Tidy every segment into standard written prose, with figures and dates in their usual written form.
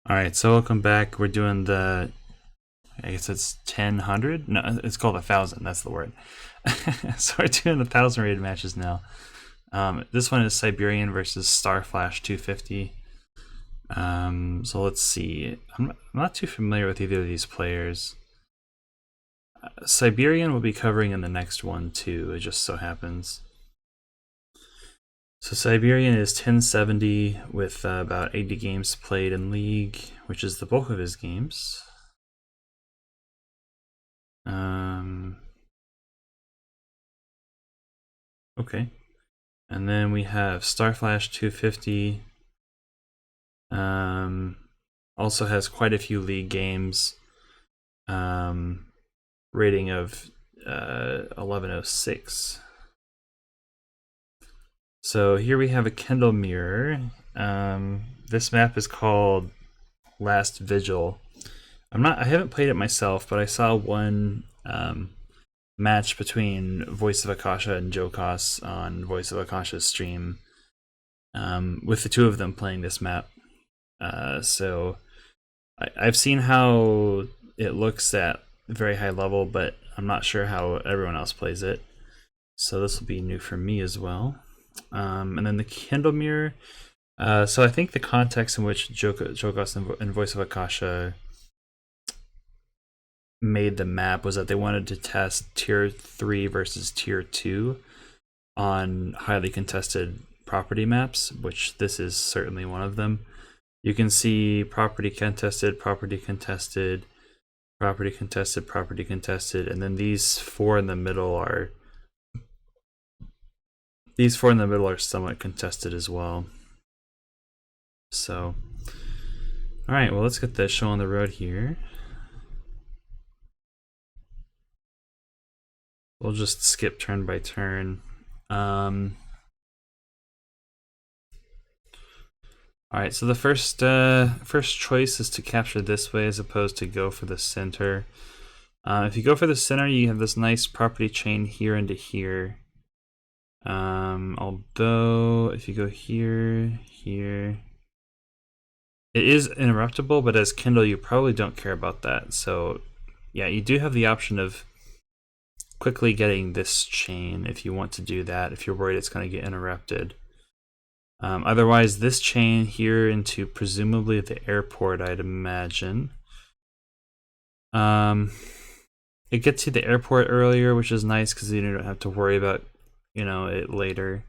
Alright, so welcome back. We're doing the, I guess it's 1000? No, it's called 1000, that's the word. So we're doing the 1000 rated matches now. This one is Siberian versus Starflash 250. So let's see. I'm not too familiar with either of these players. Siberian will be covering in the next one too, it just so happens. So Siberian is 1070 with about 80 games played in League, which is the bulk of his games. Okay. And then we have Starflash 250. Also has quite a few League games. Rating of 1106. So here we have a Kendall mirror. This map is called Last Vigil. I haven't played it myself, but I saw one match between Voice of Akasha and Jokos on Voice of Akasha's stream, with the two of them playing this map. So I've seen how it looks at a very high level, but I'm not sure how everyone else plays it. So this will be new for me as well. And then the Kindle mirror. So I think the context in which Jokos and Voice of Akasha made the map was that they wanted to test tier 3 versus tier 2 on highly contested property maps, which this is certainly one of them. You can see property contested, property contested, property contested, property contested, and then these four in the middle are somewhat contested as well. So, all right, well, let's get the show on the road here. We'll just skip turn by turn. Alright, so the first choice is to capture this way as opposed to go for the center. If you go for the center, you have this nice property chain here into here. Although, if you go here, it is interruptible, but as Kindle, you probably don't care about that. So, yeah, you do have the option of quickly getting this chain if you want to do that, if you're worried it's going to get interrupted. Otherwise, this chain here into presumably the airport, I'd imagine. It gets you the airport earlier, which is nice because you don't have to worry about, it later.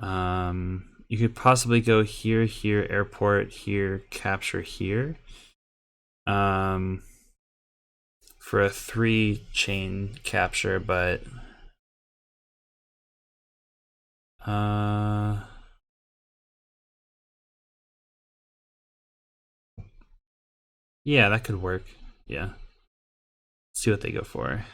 You could possibly go here, airport, here, capture here. For a 3 chain capture, but yeah, that could work. Yeah. Let's see what they go for.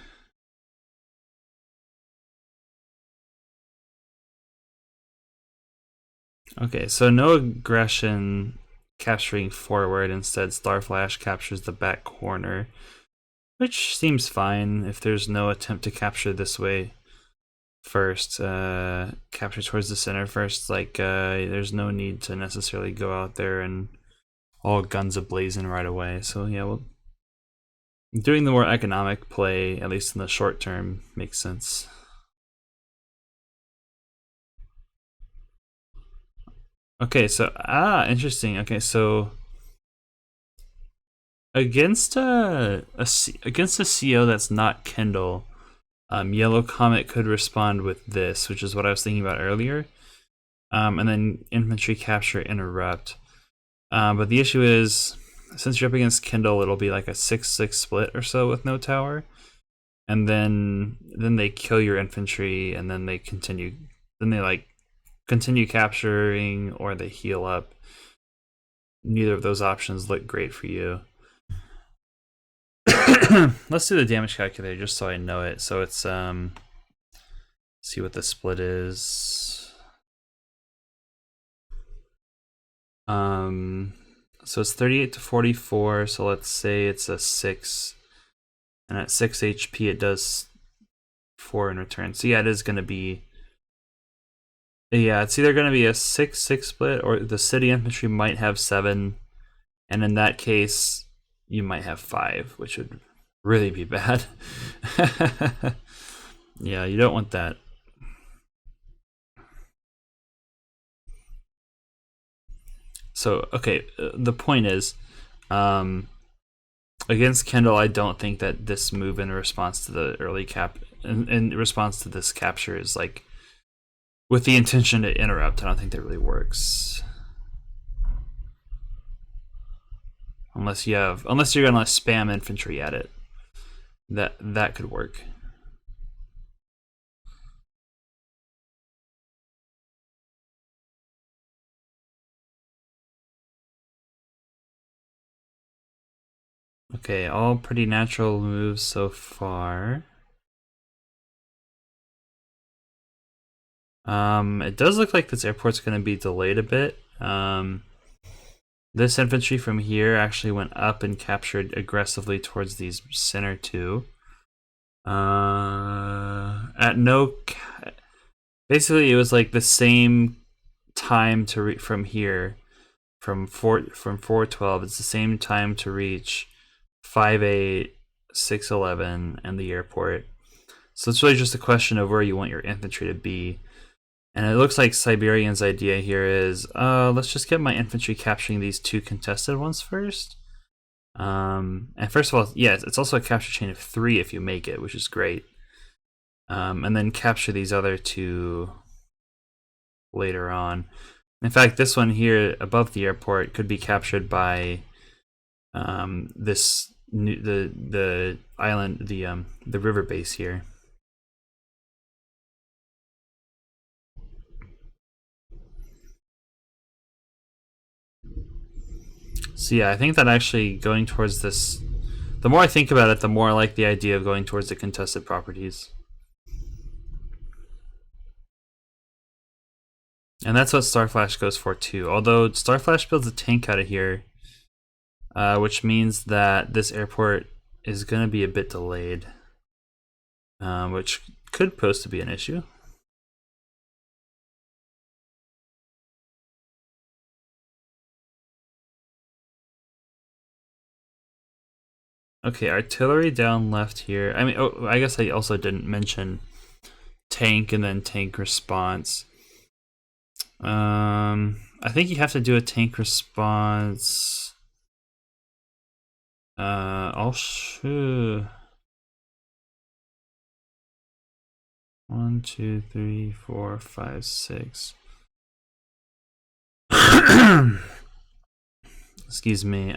Okay, so no aggression capturing forward. Instead, Starflash captures the back corner, which seems fine if there's no attempt to capture this way first. Capture towards the center first. There's no need to necessarily go out there and all guns ablazing right away. So yeah, well, doing the more economic play, at least in the short term, makes sense. Okay, so interesting. Okay, so against a CO that's not Kindle, Yellow Comet could respond with this, which is what I was thinking about earlier. And then infantry capture interrupt. But the issue is, since you're up against Kindle, it'll be like a 6-6 split or so with no tower, and then they kill your infantry, and then they continue capturing, or they heal up. Neither of those options look great for you. Let's do the damage calculator just so I know it. So it's see what the split is. So it's 38 to 44, so let's say it's a 6. And at 6 HP it does 4 in return. So yeah, it is gonna be Yeah, it's either going to be a 6-6 split or the city infantry might have 7, and in that case, you might have 5, which would really be bad. Yeah, you don't want that. So, okay, the point is, against Kendall, I don't think that this move in response to the early in response to this capture is like with the intention to interrupt. I don't think that really works. Unless you're gonna spam infantry at it. That could work. Okay, all pretty natural moves so far. It does look like this airport's going to be delayed a bit. This infantry from here actually went up and captured aggressively towards these center two. Basically, it was like the same time to from here, from 412. It's the same time to reach 5-8, 6-11, and the airport. So it's really just a question of where you want your infantry to be. And it looks like Siberian's idea here is, let's just get my infantry capturing these 2 contested ones first. And first of all, yes, it's also a capture chain of 3 if you make it, which is great. And then capture these other 2 later on. In fact, this one here above the airport could be captured by the island, the river base here. So yeah, I think that actually going towards this, the more I think about it, the more I like the idea of going towards the contested properties. And that's what Starflash goes for too. Although Starflash builds a tank out of here, which means that this airport is going to be a bit delayed, which could pose to be an issue. Okay, artillery down left here. I mean, I guess I also didn't mention tank and then tank response. I think you have to do a tank response. I'll show. 1, 2, 3, 4, 5, 6. Excuse me.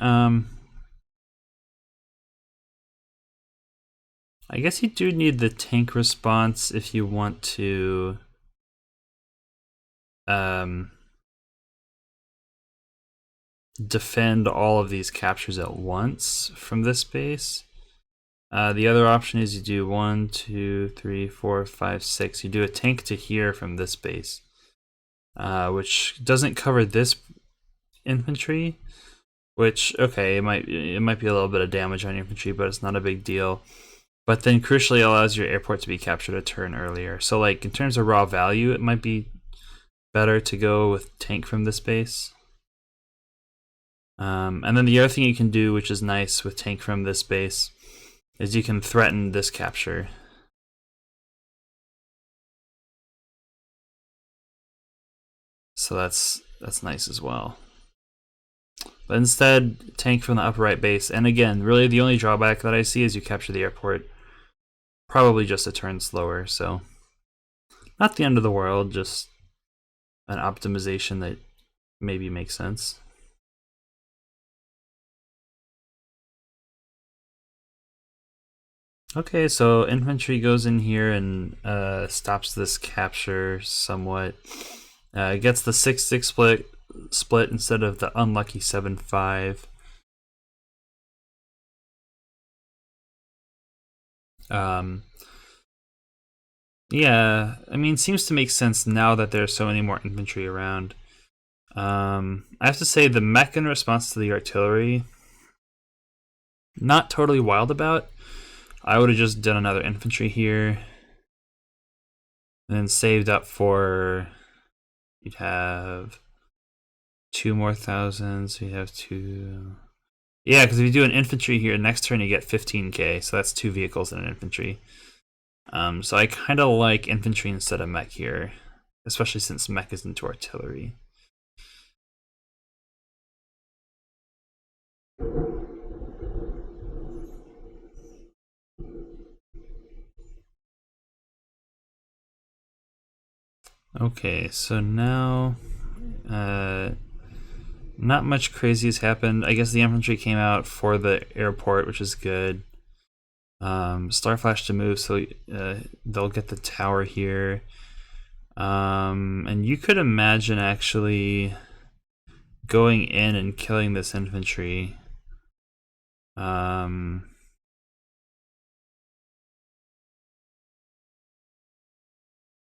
I guess you do need the tank response if you want to defend all of these captures at once from this base. The other option is you do 1, 2, 3, 4, 5, 6. You do a tank to here from this base, which doesn't cover this infantry. Which, okay, it might be a little bit of damage on your infantry, but it's not a big deal. But then crucially allows your airport to be captured a turn earlier. So like in terms of raw value, it might be better to go with tank from this base. And then the other thing you can do, which is nice with tank from this base, is you can threaten this capture. So that's nice as well. But instead, tank from the upper right base. And again, really the only drawback that I see is you capture the airport probably just a turn slower. So not the end of the world, just an optimization that maybe makes sense. Okay, so infantry goes in here and stops this capture somewhat. Gets the 6-6 split instead of the unlucky 7-5. Yeah, I mean, seems to make sense now that there's so many more infantry around. I have to say the mech in response to the artillery, not totally wild about. I would have just done another infantry here, and then saved up for you'd have 2 more thousands. So you have 2. Yeah, because if you do an infantry here, next turn you get 15k, so that's 2 vehicles and an infantry. So I kind of like infantry instead of mech here, especially since mech is into artillery. Okay, so now not much crazy has happened. I guess the infantry came out for the airport, which is good. Starflash to move, so they'll get the tower here. And you could imagine actually going in and killing this infantry.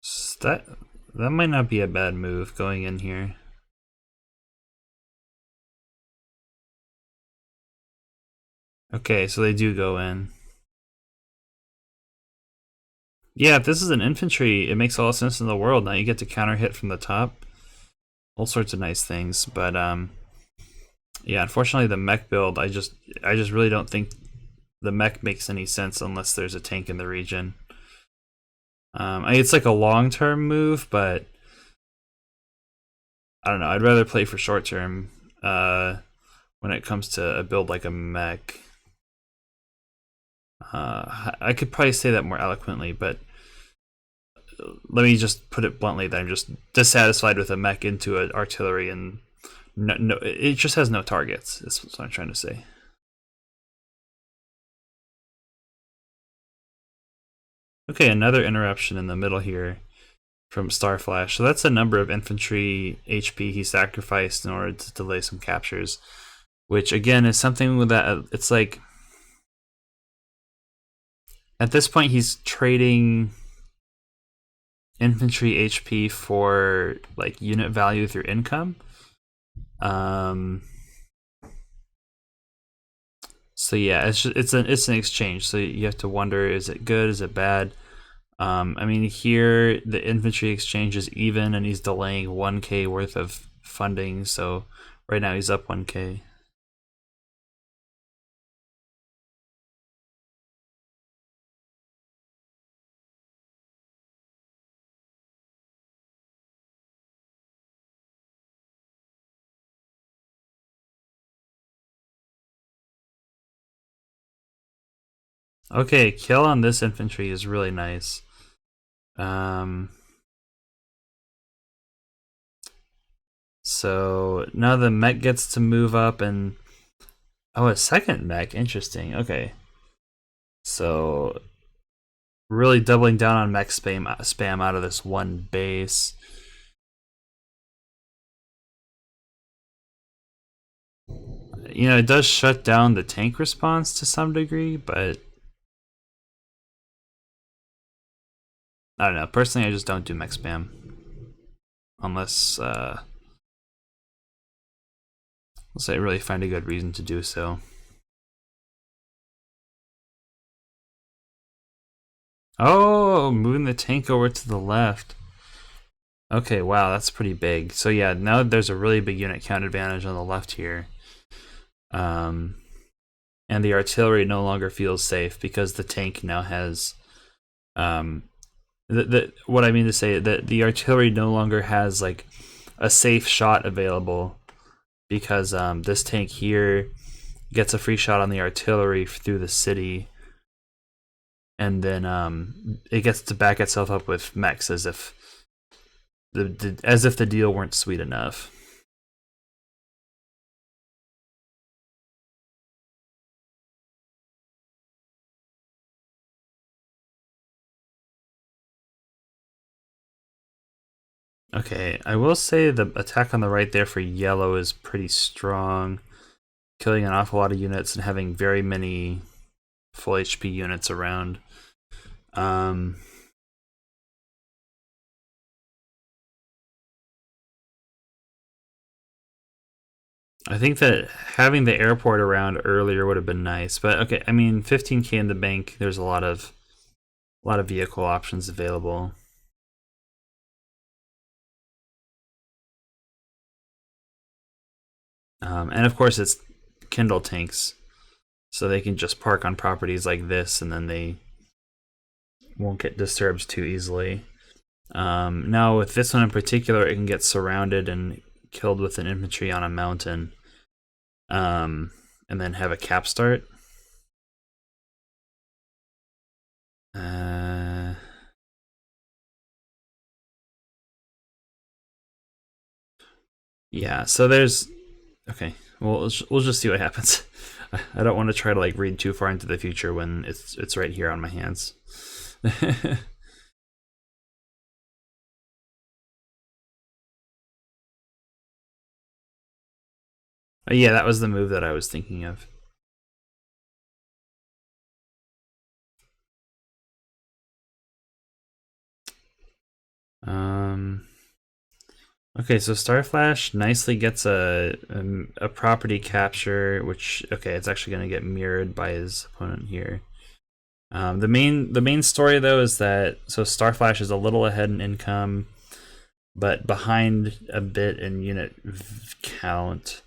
So that might not be a bad move, going in here. Okay, so they do go in. Yeah, if this is an infantry, it makes all the sense in the world. Now you get to counter hit from the top. All sorts of nice things, but yeah, unfortunately the mech build, I just really don't think the mech makes any sense unless there's a tank in the region. I mean, it's like a long-term move, but I don't know. I'd rather play for short-term when it comes to a build like a mech. I could probably say that more eloquently, but let me just put it bluntly that I'm just dissatisfied with a mech into an artillery, and no, it just has no targets. That's what I'm trying to say. Okay, another interruption in the middle here from Starflash. So that's a number of infantry HP he sacrificed in order to delay some captures, which again is something with that. It's like at this point he's trading infantry HP for like unit value through income. So yeah, it's an exchange. So you have to wonder: is it good? Is it bad? I mean, here the infantry exchange is even, and he's delaying 1k worth of funding. So right now he's up 1k. Okay, kill on this infantry is really nice. So now the mech gets to move up, and oh, a second mech. Interesting. Okay, so really doubling down on mech spam out of this one base. You know, it does shut down the tank response to some degree, but I don't know. Personally, I just don't do mech spam unless I really find a good reason to do so. Oh, moving the tank over to the left. Okay, wow, that's pretty big. So yeah, now there's a really big unit count advantage on the left here. And the artillery no longer feels safe because the tank now has what I mean to say, that the artillery no longer has like a safe shot available, because this tank here gets a free shot on the artillery through the city, and then it gets to back itself up with mechs as if the deal weren't sweet enough. Okay, I will say the attack on the right there for yellow is pretty strong, killing an awful lot of units and having very many full HP units around. I think that having the airport around earlier would have been nice, but okay. I mean, 15k in the bank. There's a lot of vehicle options available. And of course, it's Kindle tanks, so they can just park on properties like this, and then they won't get disturbed too easily. Now, with this one in particular, it can get surrounded and killed with an infantry on a mountain, and then have a cap start. Yeah, so there's okay. Well, we'll just see what happens. I don't want to try to like read too far into the future when it's right here on my hands. Yeah, that was the move that I was thinking of. Um. Okay, so Starflash nicely gets a property capture, which okay, it's actually going to get mirrored by his opponent here. The main story though is that so Starflash is a little ahead in income, but behind a bit in unit count,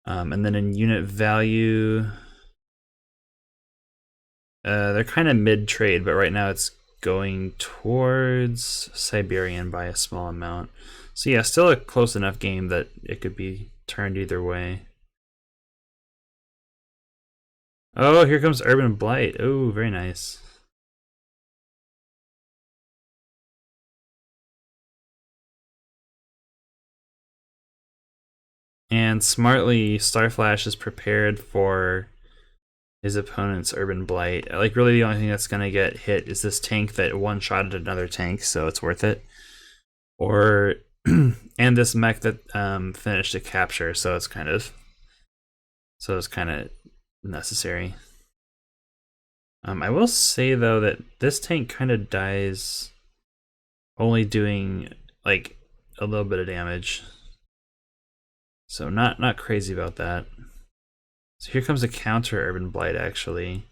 and then in unit value, they're kind of mid trade, but right now it's going towards Siberian by a small amount. So yeah, still a close enough game that it could be turned either way. Oh, here comes Urban Blight. Oh, very nice. And smartly, Starflash is prepared for his opponent's Urban Blight. Like, really, the only thing that's going to get hit is this tank that one-shotted another tank, so it's worth it. Or, and this mech that finished a capture, so it's kind of necessary. I will say though that this tank kind of dies only doing like a little bit of damage, so not crazy about that. So here comes a counter Urban Blight actually.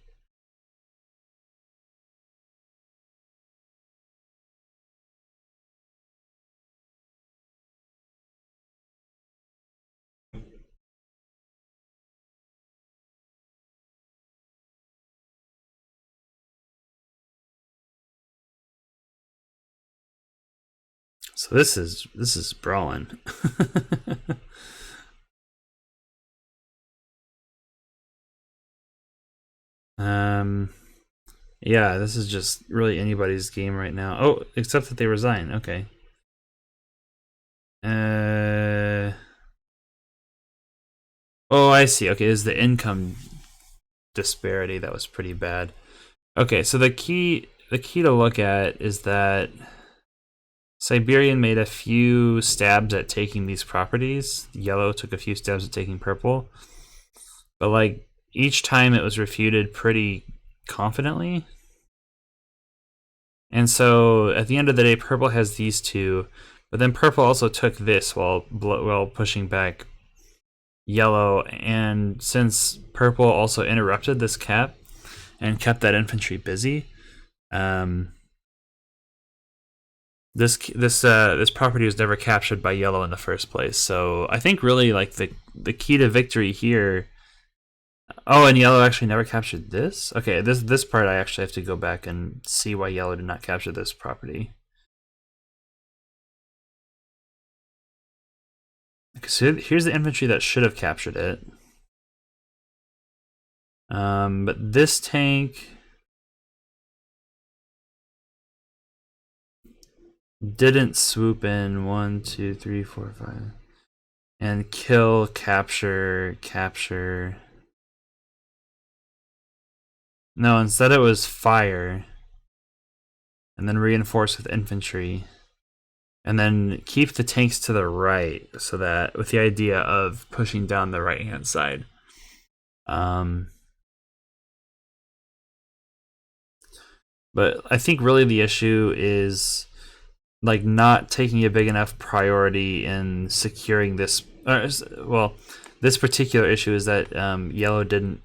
So this is Brawling. um, yeah, this is just really anybody's game right now. Oh, except that they resign. Okay. Oh, I see. Okay, is the income disparity that was pretty bad. Okay, so the key to look at is that Siberian made a few stabs at taking these properties. Yellow took a few stabs at taking purple. But like each time it was refuted pretty confidently. And so at the end of the day, purple has these two, but then purple also took this while pushing back yellow. And since purple also interrupted this cap and kept that infantry busy, this property was never captured by yellow in the first place. So I think really like the key to victory here. Oh, and yellow actually never captured this? Okay, this part I actually have to go back and see why yellow did not capture this property. Okay, so here's the infantry that should have captured it. But this tank didn't swoop in 1, 2, 3, 4, 5 and kill, capture. No, instead it was fire and then reinforce with infantry and then keep the tanks to the right so that with the idea of pushing down the right hand side. But I think really the issue is like not taking a big enough priority in securing this. Well, this particular issue is that yellow didn't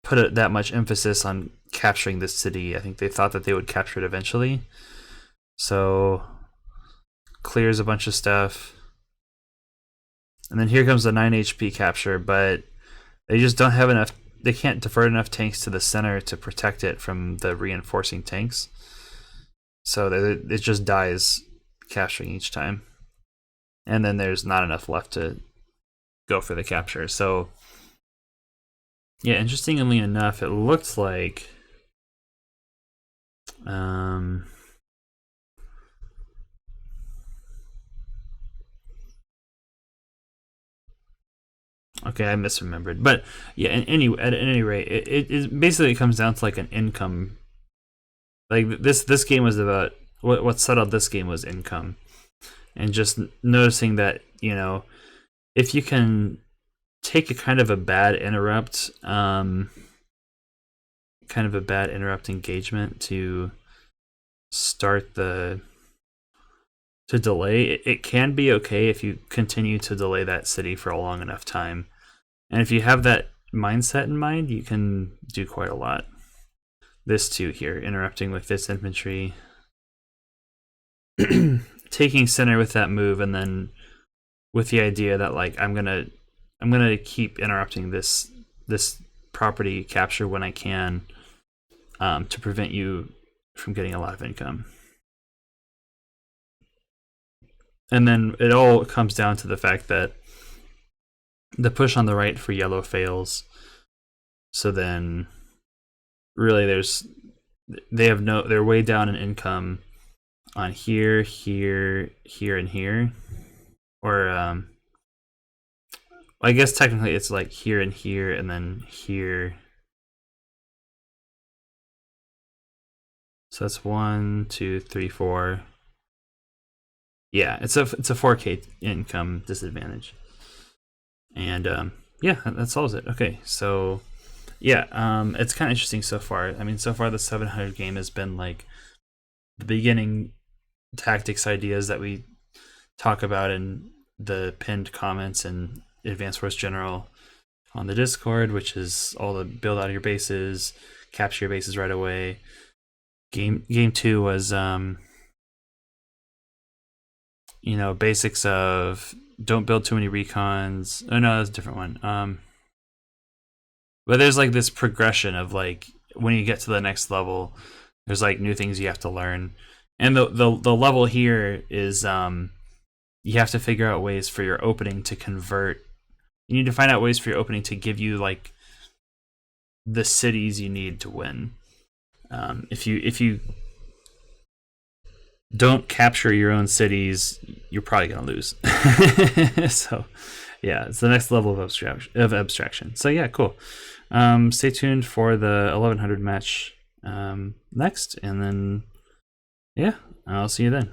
put that much emphasis on capturing this city. I think they thought that they would capture it eventually. So clears a bunch of stuff. And then here comes the 9 HP capture, but they just don't have enough. They can't divert enough tanks to the center to protect it from the reinforcing tanks. So it just dies capturing each time. And then there's not enough left to go for the capture. So, yeah, interestingly enough, it looked like okay, I misremembered, but yeah. At any rate, it basically comes down to like an income. Like this game was about what settled this game was income, and just noticing that if you can take a kind of a bad interrupt, engagement to start to delay, it can be okay if you continue to delay that city for a long enough time. And if you have that mindset in mind, you can do quite a lot. This too here, interrupting with this infantry. Taking center with that move, and then with the idea that like I'm gonna keep interrupting this property capture when I can, to prevent you from getting a lot of income. And then it all comes down to the fact that the push on the right for yellow fails. So then really they're way down in income on here, here, here, and here. Or I guess technically it's like here and here and then here. So that's 1, 2, 3, 4. Yeah, it's a 4K income disadvantage. And yeah, that solves it. Okay, so yeah, it's kind of interesting so far. I mean, so far the 700 game has been like the beginning tactics ideas that we talk about in the pinned comments and Advanced Force General on the Discord, which is all the build out of your bases, capture your bases right away. Game 2 was basics of don't build too many recons. Oh no, that's a different one. But there's like this progression of like when you get to the next level, there's like new things you have to learn. And the level here is you have to figure out ways for your opening to convert. You need to find out ways for your opening to give you like the cities you need to win. If you don't capture your own cities, you're probably gonna lose. So yeah, it's the next level of abstraction. So yeah, cool. Stay tuned for the 1100 match next, and then yeah, I'll see you then.